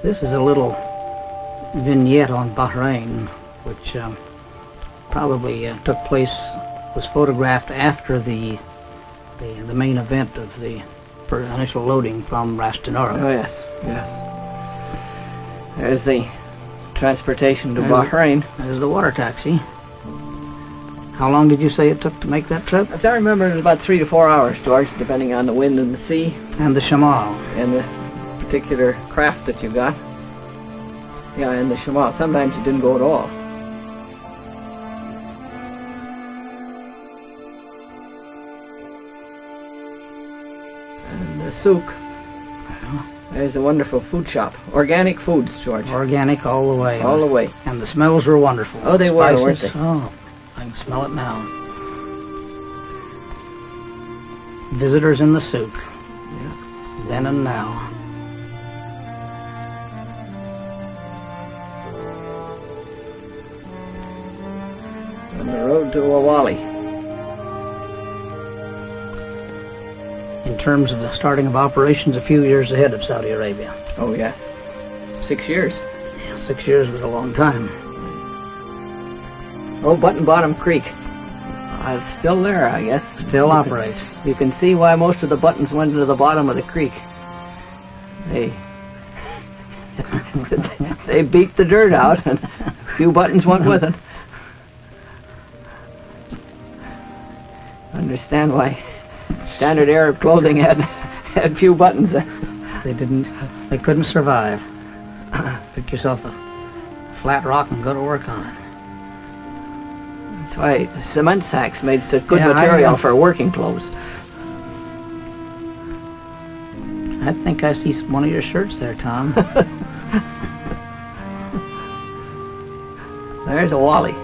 This is a little vignette on Bahrain, which probably was photographed after the main event of the initial loading from Ras Tanura. Oh yes, yes. There's the transportation to Bahrain. There's the water taxi. How long did you say it took to make that trip? As I remember, it was about 3 to 4 hours, George, depending on the wind and the sea. And the Shamal. And the particular craft that you got. Yeah, and the Shamal. Sometimes you didn't go at all. And the souk. There's a wonderful food shop. Organic foods, George. Organic all the way. All the way. And the smells were wonderful. Oh, they were, weren't they? Oh, I can smell it now. Visitors in the souk. Yeah. Then and now. On the road to Awali. In terms of the starting of operations, a few years ahead of Saudi Arabia. Oh, yes. 6 years. Yeah, 6 years was a long time. Oh, Button Bottom Creek. It's still there, I guess. Still operates. You can see why most of the buttons went to the bottom of the creek. They beat the dirt out, and a few buttons went with it. Understand why standard Arab clothing had few buttons. They couldn't survive. Pick yourself a flat rock and go to work on it. That's why cement sacks made such good material for working clothes. I think I see one of your shirts there, Tom. There's Awali.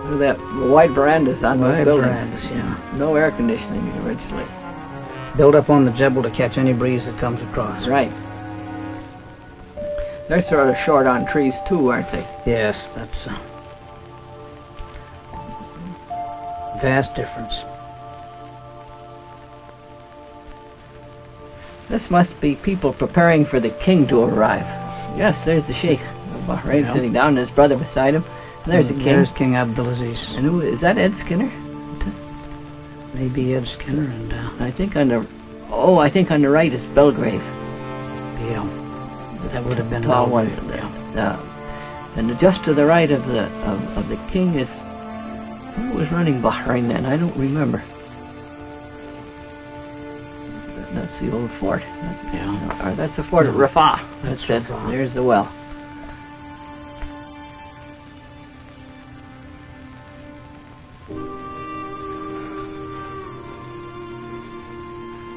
Look at that, the white verandas on those buildings. Verandas, yeah. No air conditioning originally. Built up on the Jebel to catch any breeze that comes across. Right. They're sort of short on trees too, aren't they? Yes, that's a vast difference. This must be people preparing for the king to arrive. Yes, there's the Sheikh of Bahrain sitting down, and his brother beside him. And there's the king. There's King Abdulaziz. And who is that? Ed Skinner? Maybe Ed Skinner, and I think on the right is Belgrave. Yeah, that would have been tall one. Yeah. And just to the right of the king is who was running Bahrain then? I don't remember. That's the old fort. Or that's the fort at Rafah. That's it. Rafah. There's the well.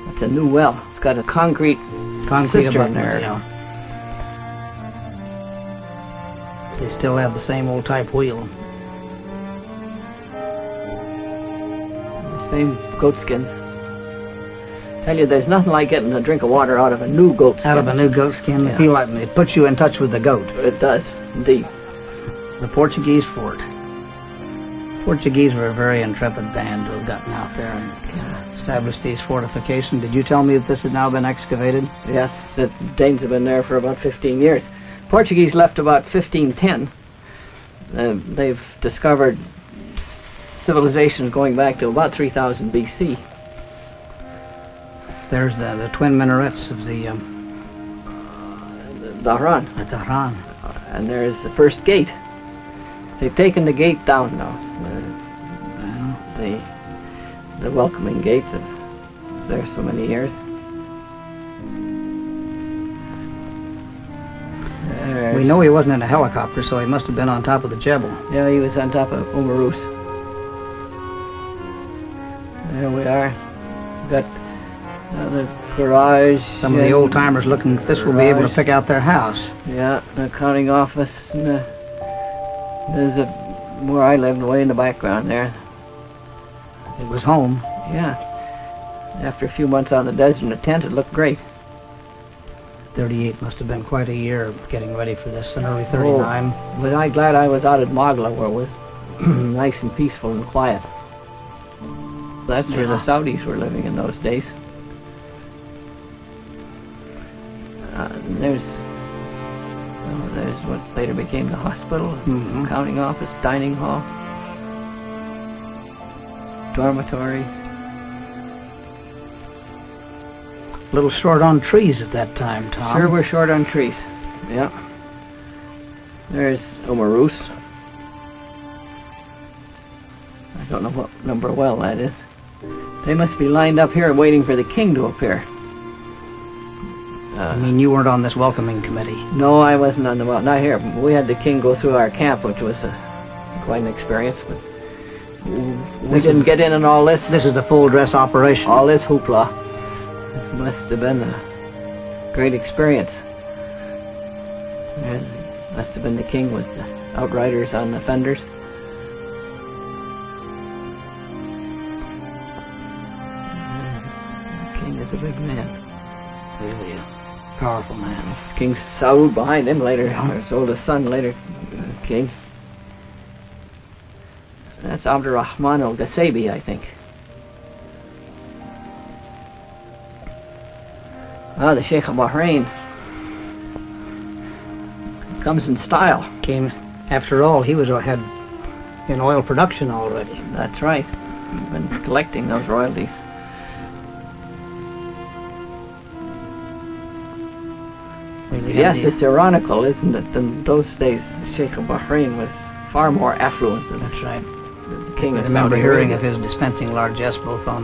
It's a new well. It's got a concrete cistern there. Yeah. They still have the same old type wheel. The same goat skins. Tell you, there's nothing like getting a drink of water out of a new goat skin. Out of a new goat skin, Yeah. feel like it puts you in touch with the goat. It does, indeed. The Portuguese fort. Portuguese were a very intrepid band who have gotten out there and established these fortifications. Did you tell me that this has now been excavated? Yes, the Danes have been there for about 15 years. Portuguese left about 1510. They've discovered civilization going back to about 3000 BC. There's the twin minarets of the Dhahran. Dhahran. And there's the first gate. They've taken the gate down now. The welcoming gate that was there so many years. We know he wasn't in a helicopter, so he must have been on top of the Jebel. Yeah, he was on top of Umarus. There we are. Got the garage. Some of the old timers looking at this will be able to pick out their house. Yeah, the accounting office. And there's where I lived, way in the background there. It was home. Yeah. After a few months on the desert in a tent, it looked great. 38 must have been quite a year getting ready for this, in early 39. Oh, but I'm glad I was out at Magla, where it was nice and peaceful and quiet. That's where the Saudis were living in those days. There's So there's what later became the hospital, Mhm. accounting office, dining hall, dormitories. A little short on trees at that time, Tom. Sure, we're short on trees. Yeah. There's Omarus. I don't know what number well that is. They must be lined up here waiting for the king to appear. I mean, you weren't on this welcoming committee. No, I wasn't on the well. Not here. We had the king go through our camp, which was quite an experience. But we This didn't is- get in on all this. This is the full dress operation. All this hoopla. This must have been a great experience. There must have been the king with the outriders on the fenders. The king is a big man. Really a powerful man. King Saud behind him later, Yeah. his oldest son later, king. That's Abdurrahman al-Gasabi, I think. The Sheikh of Bahrain comes in style. Came, after all, he had in oil production already. That's right. He's been collecting those royalties. Really had Yes, the- it's ironical, isn't it? In those days, the Sheikh of Bahrain was far more affluent than That's right. the king I of remember Saudi hearing Arabia. of his dispensing largesse both on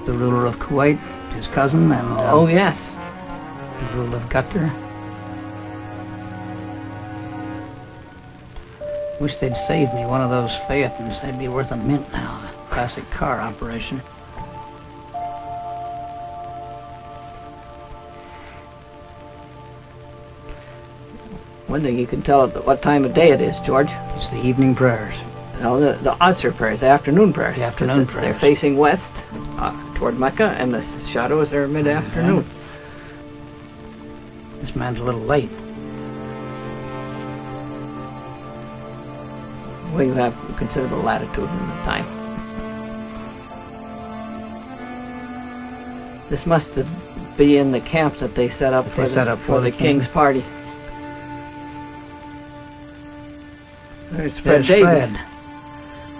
the ruler of Kuwait, his cousin, and Oh yes. the ruler of Qatar. Wish they'd saved me one of those Phaetons. They'd be worth a mint now. A classic car operation. One thing you can tell at what time of day it is, George. It's the evening prayers. No, the Asr prayers, the afternoon prayers. The afternoon They're prayers. facing west toward Mecca, and the shadows are mid-afternoon. This man's a little late. Well, you have considerable latitude in the time. This must be in the camp that they set up That for they the, set up for the king's king. party. There's Fred There's Davis.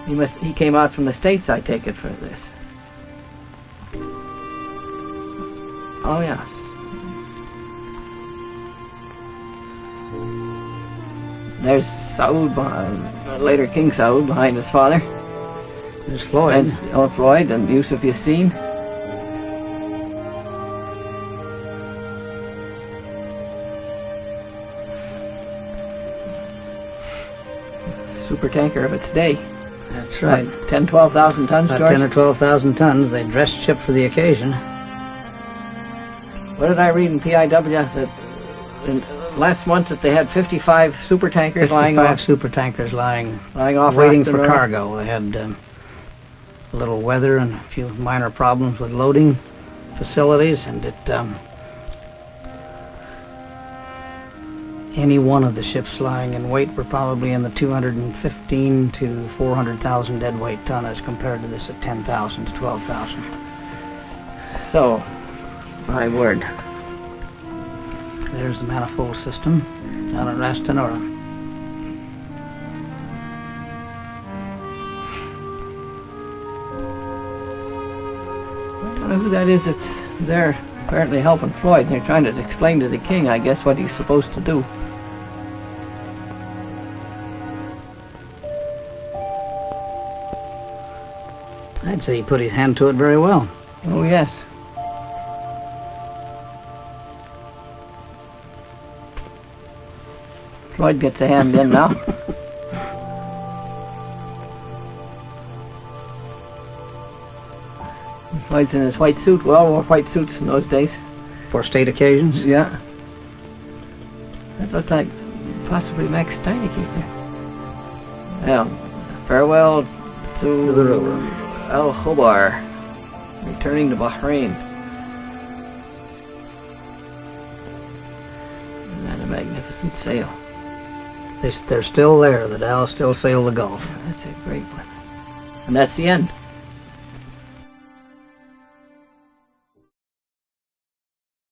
Fred. He came out from the States, I take it, for this. Oh, yes. There's Saud, later King Saud, behind his father. There's Floyd. And Floyd and Yusuf Yassin. Super tanker of its day. That's right. 10,000-12,000 tons, About George. 10 or 12,000 tons. They dressed ship for the occasion. What did I read in PIW that last month that they had 55 super tankers lying 55 off, super tankers lying waiting waiting for cargo. They had a little weather and a few minor problems with loading facilities, and any one of the ships lying in wait were probably in the 215 to 400,000 deadweight ton as compared to this at 10,000 to 12,000. So, my word. There's the manifold system down at Ras Tanura. I don't know who that is that's there apparently helping Floyd. They're trying to explain to the king, I guess, what he's supposed to do. I'd say he put his hand to it very well. Oh, yes. Floyd gets a hand in now. Floyd's in his white suit. We all wore white suits in those days. For state occasions. Yeah. That looked like possibly Max Steineke there. Well, farewell to the river. Al Khobar, returning to Bahrain. Isn't that a magnificent sail? They're still there. The Dow still sail the Gulf. That's a great one. And that's the end.